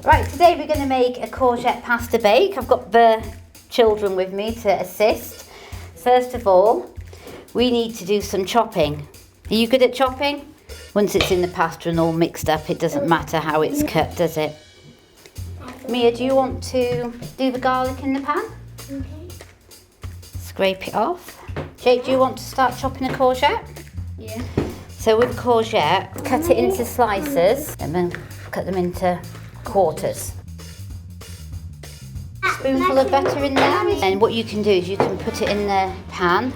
Right, today we're going to make a courgette pasta bake. I've got the children with me to assist. First of all, we need to do some chopping. Are you good at chopping? Once it's in the pasta and all mixed up, it doesn't matter how it's cut, does it? Mia, do you want to do the garlic in the pan? Okay. Scrape it off. Jake, do you want to start chopping a courgette? Yeah. So with courgette, cut it into slices and then cut them into quarters. Spoonful of butter in there, and what you can do is you can put it in the pan.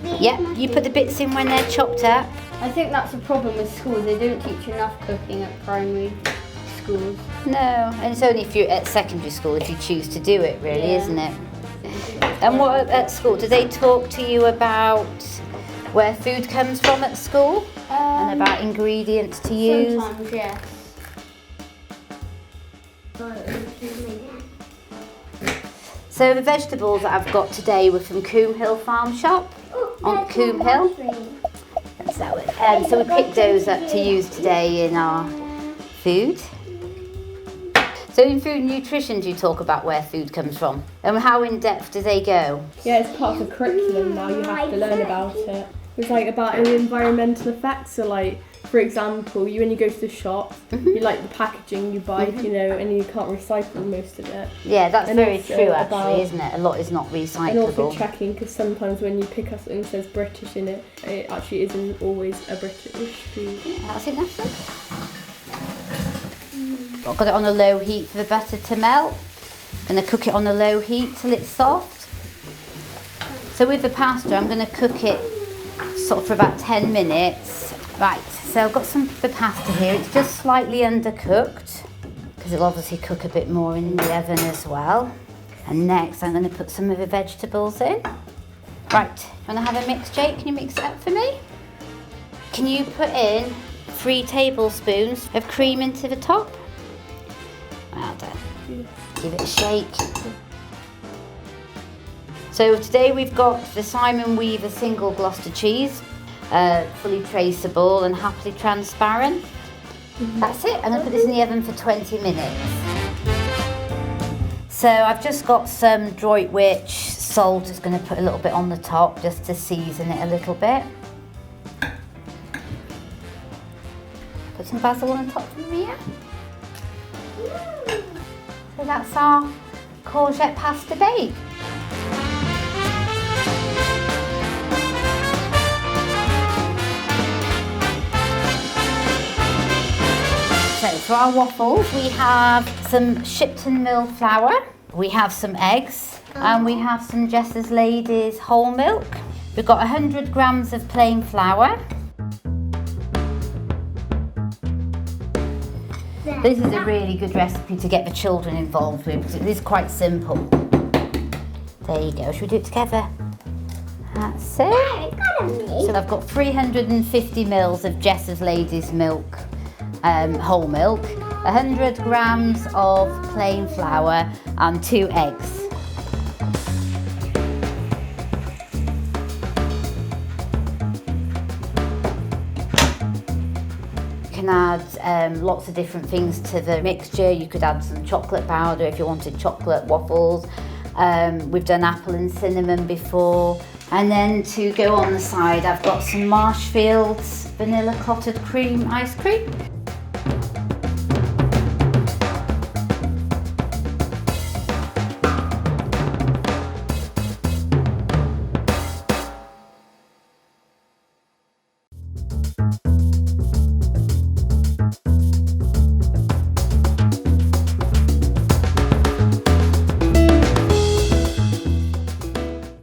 Yep, you put the bits in when they're chopped up. I think that's a problem with schools. They don't teach enough cooking at primary schools. No, and it's only if you're at secondary school if you choose to do it, really, Yeah. isn't it? And what at school? Do they talk to you about where food comes from at school and about ingredients to use? Sometimes, yes. So the vegetables that I've got today were from Coombe Hill Farm Shop on Coombe Hill. So we picked those up to use today in our food. So in food and nutrition, do you talk about where food comes from? And how in depth do they go? Yeah, it's part of the curriculum now, you have to learn about it. It's like about environmental effects, so like, for example, when you go to the shop, you like the packaging you buy, you know, and you can't recycle most of it. Yeah, that's And very also true about- actually, isn't it? A lot is not recyclable. And also checking, because sometimes when you pick up something that says British in it, it actually isn't always a British food. That's enough. I've got it on a low heat for the butter to melt. I'm going to cook it on a low heat till it's soft. So with the pasta, I'm going to cook it sort of for about 10 minutes. Right, so I've got some of the pasta here. It's just slightly undercooked because it'll obviously cook a bit more in the oven as well. And next, I'm going to put some of the vegetables in. Right, you want to have a mix, Jake? Can you mix it up for me? Can you put in 3 tablespoons of cream into the top? Well done. Give it a shake. So today we've got the Simon Weaver single Gloucester cheese, fully traceable and happily transparent. That's it. I'm going to put this in the oven for 20 minutes. So I've just got some Droitwich salt. Just going to put a little bit on the top just to season it a little bit. Put some basil on top for me. So that's our courgette pasta bake. So for our waffles, we have some Shipton Mill flour, we have some eggs, and we have some Jess's Ladies whole milk. We've got 100 grams of plain flour. This is a really good recipe to get the children involved with because it is quite simple. There you go, should we do it together? That's it. So I've got 350 mils of Jess's Ladies milk, whole milk, 100 grams of plain flour and 2 eggs. You can add lots of different things to the mixture. You could add some chocolate powder if you wanted chocolate waffles. We've done apple and cinnamon before. And then to go on the side, I've got some Marshfields vanilla clotted cream ice cream.